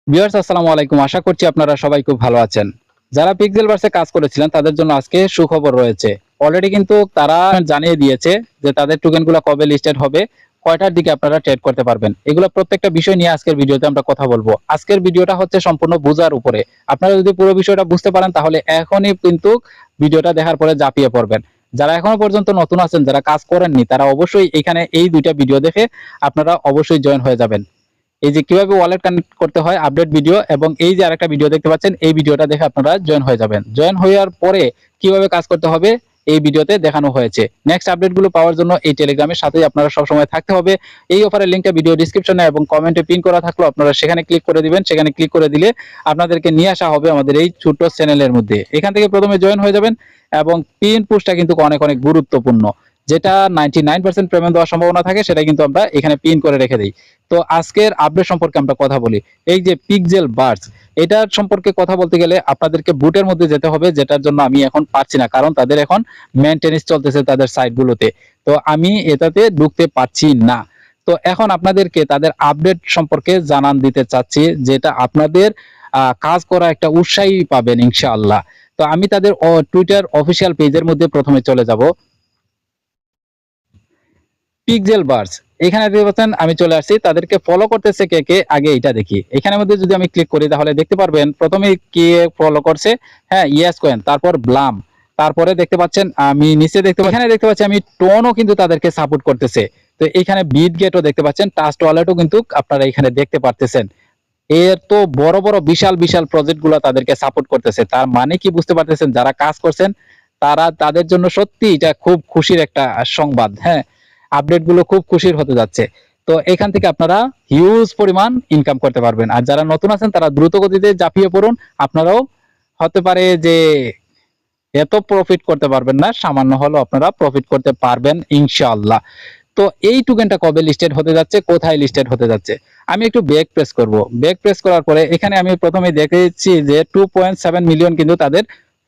Viewers আসসালামু আলাইকুম। আশা করছি আপনারা সবাই খুব ভালো আছেন। যারা পিক্সেলভার্সে কাজ করেছিলেন তাদের জন্য আজকে সুখবর রয়েছে। অলরেডি কিন্তু তারা জানিয়ে দিয়েছে যে তাদের টোকেনগুলো কবে লিস্টেড হবে, কয়টার দিকে আপনারা ট্রেড করতে পারবেন। এগুলো প্রত্যেকটা বিষয় নিয়ে আজকের ভিডিওতে আমরা কথা বলবো। আজকের ভিডিওটা হচ্ছে সম্পূর্ণ বোঝার উপরে। আপনারা যদি পুরো বিষয়টা বুঝতে পারেন তাহলে এখনই কিন্তু ভিডিওটা দেখার পরে ঝাঁপিয়ে পড়বেন। যারা এখনো পর্যন্ত নতুন আছেন, যারা কাজ করেননি তারা অবশ্যই এখানে এই ২টা ভিডিও দেখে আপনারা অবশ্যই জয়েন হয়ে যাবেন। এই যে কিভাবে ওয়ালেট কানেক্ট করতে হয় আপডেট ভিডিও, এবং এই যে আরেকটা ভিডিও দেখতে পাচ্ছেন এই ভিডিওটা দেখে আপনারা জয়েন হয়ে যাবেন। জয়েন হওয়ার পরে কিভাবে কাজ করতে হবে এই ভিডিওতে দেখানো হয়েছে। নেক্সট আপডেটগুলো পাওয়ার জন্য এই টেলিগ্রামের সাথেই আপনারা সবসময় থাকতে হবে। এই অফারের লিঙ্কটা ভিডিও ডিসক্রিপশনে এবং কমেন্টে পিন করা থাকলো, আপনারা সেখানে ক্লিক করে দিবেন। সেখানে ক্লিক করে দিলে আপনাদেরকে নিয়ে আসা হবে আমাদের এই ছোট্ট চ্যানেলের মধ্যে। এখান থেকে প্রথমে জয়েন হয়ে যাবেন, এবং পিন পুশটা কিন্তু অনেক অনেক গুরুত্বপূর্ণ। যেটা 99% পেমেন্ট দেওয়ার সম্ভাবনা থাকে সেটা কিন্তু আমরা এখানে পিন করে রেখে দিই। তো আজকের আপডেট সম্পর্কে আমরা কথা বলি। এই যে পিক্সেল বার্স, এটার সম্পর্কে কথা বলতে গেলে আপনাদেরকে বুটের মধ্যে যেতে হবে, যেটার জন্য আমি এখন পারছি না, কারণ তাদের এখন মেইনটেনেন্স চলতেছে তাদের সাইটগুলোতে। তো আমি এটাতে ঢুকতে পারছি না। তো এখন আপনাদেরকে তাদের আপডেট সম্পর্কে জানান দিতে চাচ্ছি, যেটা আপনাদের কাজ করা একটা উৎসাহী পাবেন ইনশাআল্লাহ। তো আমি তাদের টুইটার অফিসিয়াল পেজের মধ্যে প্রথমে চলে যাব। পিক্সেল বার্স, এখানে দেখতে পাচ্ছেন আমি চলে আসছি। তাদেরকে ফলো করতেছে কে কে আগে এটা দেখি। এখানের মধ্যে যদি আমি ক্লিক করি তাহলে দেখতে পারবেন প্রথমে কে ফলো করছে। হ্যাঁ, ইয়েস কয়েন, তারপর ব্লাম, তারপরে দেখতে পাচ্ছেন আমি নিচে এখানে দেখতে পাচ্ছি আমি টোনও কিন্তু তাদেরকে সাপোর্ট করতেছে। তো এখানে বিট গেটও দেখতে পাচ্ছেন, ট্রাস্ট ওয়ালেটও কিন্তু আপনারা এখানে দেখতে পারতেছেন। এর তো বড় বড় বিশাল বিশাল প্রজেক্ট গুলো তাদেরকে সাপোর্ট করতেছে। তার মানে কি বুঝতে পারতেছেন, যারা কাজ করছেন তারা, তাদের জন্য সত্যি এটা খুব খুশির একটা সংবাদ। হ্যাঁ, আপডেট গুলো খুব খুশির হতে যাচ্ছে। তো এখান থেকে আপনারা হিউজ পরিমাণ ইনকাম করতে পারবেন। আর যারা নতুন আছেন তারা দ্রুত গতিতে ঝাঁপিয়ে পড়ুন। আপনারাও হতে পারে যে এত প্রফিট করতে পারবেন না, সামান্য হলেও আপনারা প্রফিট করতে পারবেন ইনশাআল্লাহ। তো এই টোকেনটা কবে লিস্টেড হতে যাচ্ছে, কোথায় লিস্টেড হতে যাচ্ছে, আমি একটু ব্যাক প্রেস করব। ব্যাক প্রেস করার পরে এখানে আমি প্রথমে দেখেছি যে 2.7 মিলিয়ন কিন্তু তাদের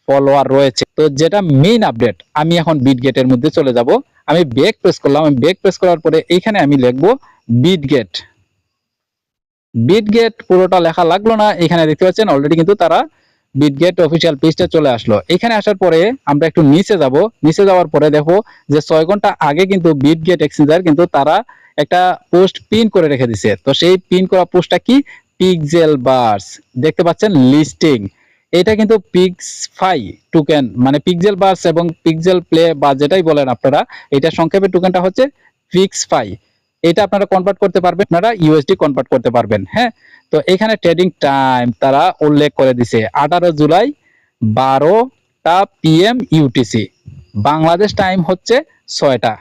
ফলোয়ার রয়েছে। তো যেটা মেইন আপডেট, আমি এখন বিটগেটের মধ্যে চলে যাব। আমি ব্যাক প্রেস করলাম। আমি ব্যাক প্রেস করার পরে এইখানে আমি লিখবো বিটগেট। বিটগেট পুরোটা লেখা লাগলো না, এখানে দেখতে পাচ্ছেন অলরেডি কিন্তু তারা বিটগেট অফিসিয়াল পেজটা চলে আসলো। এখানে আসার পরে আমরা একটু নিচে যাব। নিচে যাওয়ার পরে দেখো যে 6 ঘন্টা আগে কিন্তু বিটগেট এক্সচেঞ্জার কিন্তু তারা একটা পোস্ট পিন করে রেখে দিছে। তো সেই পিন করা পোস্টটা কি, পিক্সেল বার্স, দেখতে পাচ্ছেন লিস্টিং। এটা কিন্তু পিক্সফাই টোকেন, মানে পিক্সেল বার্স এবং পিক্সেল প্লে বা যেটাই বলেন আপনারা, এটা সংক্ষেপে টোকেনটা হচ্ছে পিক্সফাই। এটা আপনারা কনভার্ট করতে পারবেন, আপনারা ইউএসডি কনভার্ট করতে পারবেন। হ্যাঁ, তো এখানে ট্রেডিং টাইম তারা উল্লেখ করে দিছে 18 জুলাই 12টা PM ইউটিসি, বাংলাদেশ টাইম হচ্ছে 6টা।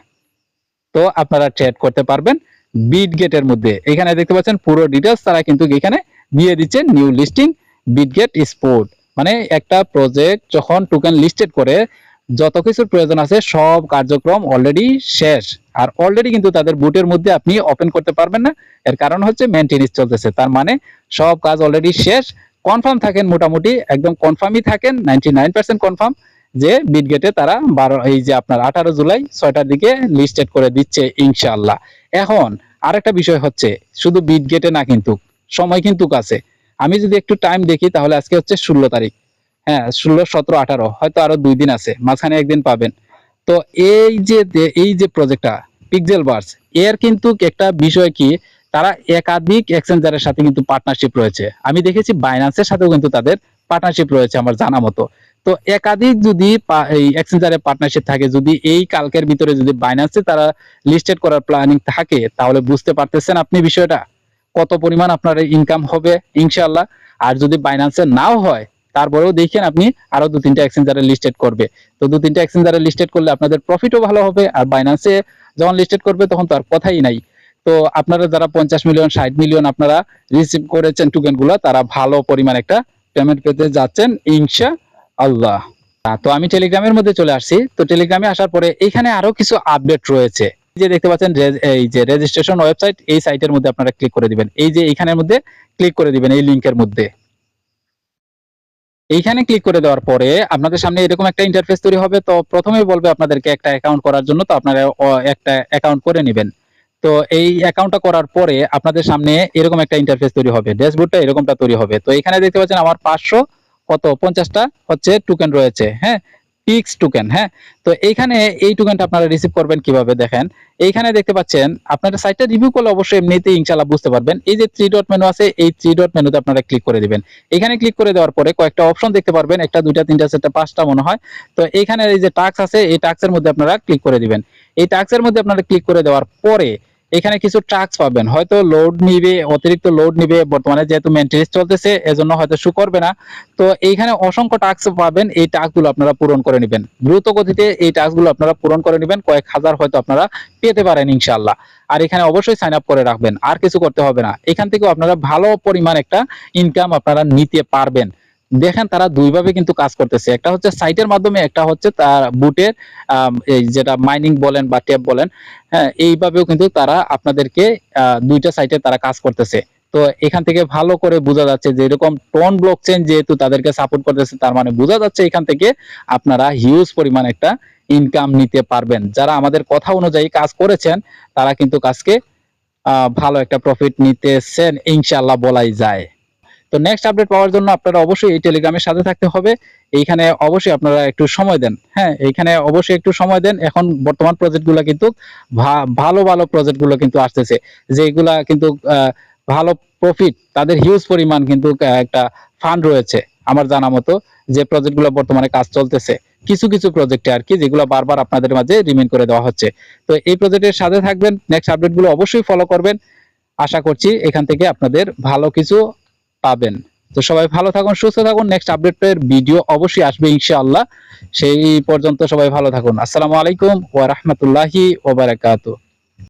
তো আপনারা ট্রেড করতে পারবেন বিটগেটের মধ্যে। এখানে দেখতে পাচ্ছেন পুরো ডিটেলস তারা কিন্তু এখানে দিয়ে দিচ্ছে। নিউ লিস্টিং বিটগেট স্পোর্ট, মানে একটা প্রজেক্ট যখন টোকেন লিস্টেড করে যত কিছুর প্রয়োজন আছে সব কার্যক্রম অলরেডি শেষ। আর অলরেডি কিন্তু তাদের বুটের মধ্যে আপনি ওপেন করতে পারবেন না, এর কারণ হচ্ছে মেইনটেনেন্স চলতেছে। তার মানে সব কাজ অলরেডি শেষ। কনফার্ম থাকেন, মোটামুটি একদম কনফার্মই থাকেন, 99% কনফার্ম যে বিটগেটে তারা 12 এই যে আপনার 18 জুলাই 6টার দিকে লিস্টেড করে দিচ্ছে ইনশাআল্লাহ। এখন আরেকটা বিষয় হচ্ছে, শুধু বিটগেটে না, কিন্তু সময় কিন্তু কাছে। আমি যদি একটু টাইম দেখি তাহলে আজকে হচ্ছে 16 তারিখ। হ্যাঁ, 16, 17, 18, হয়তো আরো 2 দিন আছে, মাঝখানে একদিন পাবেন। তো এই যে প্রজেক্টটা পিক্সেল বার্স, এর কিন্তু একটা বিষয় কি, তারা একাধিক এক্সচেঞ্জারের সাথে কিন্তু পার্টনারশিপ রয়েছে। আমি দেখেছি বাইন্যান্সের সাথেও কিন্তু তাদের পার্টনারশিপ রয়েছে আমার জানা মতো। তো একাধিক যদি এই এক্সচেঞ্জারের পার্টনারশিপ থাকে, যদি এই কালকের ভিতরে যদি বাইন্যান্সে তারা লিস্টেড করার প্ল্যানিং থাকে, তাহলে বুঝতে পারতেছেন আপনি বিষয়টা কত পরিমাণ আপনার ইনকাম হবে ইনশাআল্লাহ। আর যদি বাইন্যান্সে নাও হয় তারপরেও দেখেন আপনি আরো 2-3টা এক্সচেঞ্জারে লিস্টেড করবে। তো 2-3টা এক্সচেঞ্জারে লিস্টেড করলে আপনাদের প্রফিটও ভালো হবে। আর বাইন্যান্সে যখন লিস্টেড করবে তখন তো আর কথাই নাই। তো আপনারা যারা 50 মিলিয়ন 60 মিলিয়ন আপনারা রিসিভ করেছেন টোকেন গুলো, তারা ভালো পরিমাণ একটা পেমেন্ট পেতে যাচ্ছেন ইনশাআল্লাহ। তো আমি টেলিগ্রামের মধ্যে চলে আসছি। তো টেলিগ্রামে আসার পরে এখানে আরো কিছু আপডেট রয়েছে। এই যে দেখতে পাচ্ছেন এই যে রেজিস্ট্রেশন ওয়েবসাইট, এই সাইটের মধ্যে আপনারা ক্লিক করে দিবেন। এই যে এইখানের মধ্যে ক্লিক করে দিবেন, এই লিংকের মধ্যে। এইখানে ক্লিক করে দেওয়ার পরে আপনাদের সামনে এরকম একটা ইন্টারফেস তৈরি হবে। তো প্রথমেই বলবে আপনাদেরকে একটা অ্যাকাউন্ট করার জন্য, তো আপনারা একটা অ্যাকাউন্ট করে নেবেন। তো এই অ্যাকাউন্টটা করার পরে আপনাদের সামনে এরকম একটা ইন্টারফেস তৈরি হবে, ড্যাশবোর্ডটা এরকমটা তৈরি হবে। তো এখানে দেখতে পাচ্ছেন আমার 500 কত 50টা হচ্ছে টোকেন রয়েছে, হ্যাঁ, পিক্স টোকেন। হ্যাঁ, তো এইখানে এই টোকেনটা আপনারা রিসিভ করবেন কিভাবে দেখেন। এইখানে দেখতে পাচ্ছেন আপনারা সাইটটা রিভিউ করলে অবশ্যই এমনিতেই ইনশাআল্লাহ বুঝতে পারবেন। এই যে থ্রি ডট মেনু আছে, এই থ্রি ডট মেনুতে আপনারা ক্লিক করে দিবেন। এখানে ক্লিক করে দেওয়ার পরে কয়েকটা অপশন দেখতে পারবেন, একটা দুইটা তিনটা চারটা পাঁচটা মনে হয়। তো এইখানে এই যে টাস্ক আছে, এই টাস্কের মধ্যে আপনারা ক্লিক করে দিবেন। এই টাস্কের মধ্যে আপনারা ক্লিক করে দেওয়ার পরে এখানে কিছু টাস্ক পাবেন, হয়তো লোড নিবে, অতিরিক্ত লোড নিবে, বর্তমানে যেহেতু মেইনটেনেন্স চলতেছে এজন্য হয়তো শো করবে না। তো এইখানে অসংখ্য টাস্ক পাবেন, এই টাস্কগুলো আপনারা পূরণ করে নেবেন দ্রুত গতিতে। এই টাস্কগুলো আপনারা পূরণ করে নেবেন, কয়েক হাজার হয়তো আপনারা পেতে পারেন ইনশাআল্লাহ। আর এখানে অবশ্যই সাইন আপ করে রাখবেন, আর কিছু করতে হবে না। এখান থেকেও আপনারা ভালো পরিমাণ একটা ইনকাম আপনারা নিতে পারবেন। দেখেন তারা দুইভাবে কিন্তু কাজ করতেছে, একটা হচ্ছে সাইটের মাধ্যমে, একটা হচ্ছে তার বুটের এই যেটা মাইনিং বলেন বা ট্যাব বলেন, হ্যাঁ, এইভাবেও কিন্তু তারা আপনাদেরকে দুইটা সাইটে তারা কাজ করতেছে। তো এখান থেকে ভালো করে বোঝা যাচ্ছে যে এরকম টোন ব্লকচেন যেহেতু তাদেরকে সাপোর্ট করতেছে, তার মানে বোঝা যাচ্ছে এখান থেকে আপনারা হিউজ পরিমাণ একটা ইনকাম নিতে পারবেন। যারা আমাদের কথা অনুযায়ী কাজ করেছেন তারা কিন্তু কাজকে ভালো একটা প্রফিট নিতেছেন ইনশাআল্লাহ বলাই যায়। তো নেক্সট আপডেট পাওয়ার জন্য আপনারা অবশ্যই এই টেলিগ্রামের সাথে থাকতে হবে। এইখানে অবশ্যই আপনারা একটু সময় দেন, হ্যাঁ, এইখানে অবশ্যই একটু সময় দেন। এখন বর্তমান প্রজেক্টগুলো কিন্তু ভালো ভালো প্রজেক্টগুলো কিন্তু আসতেছে, যেগুলা কিন্তু ভালো প্রফিট, তাদের হিউজ পরিমাণ কিন্তু একটা ফান্ড রয়েছে আমার জানা মতো, যে প্রজেক্টগুলো বর্তমানে কাজ চলতেছে কিছু কিছু প্রজেক্টে আর কি, যেগুলো বারবার আপনাদের মাঝে রিমাইন্ড করে দেওয়া হচ্ছে। তো এই প্রজেক্টের সাথে থাকবেন, নেক্সট আপডেটগুলো অবশ্যই ফলো করবেন। আশা করছি এখান থেকে আপনাদের ভালো কিছু পাবেন। তো সবাই ভালো থাকুন, সুস্থ থাকুন। নেক্সট আপডেটের ভিডিও অবশ্যই আসবে ইনশাআল্লাহ। সেই পর্যন্ত সবাই ভালো থাকুন। আসসালামু আলাইকুম ওয়া রাহমাতুল্লাহি ওয়া বারাকাতুহু।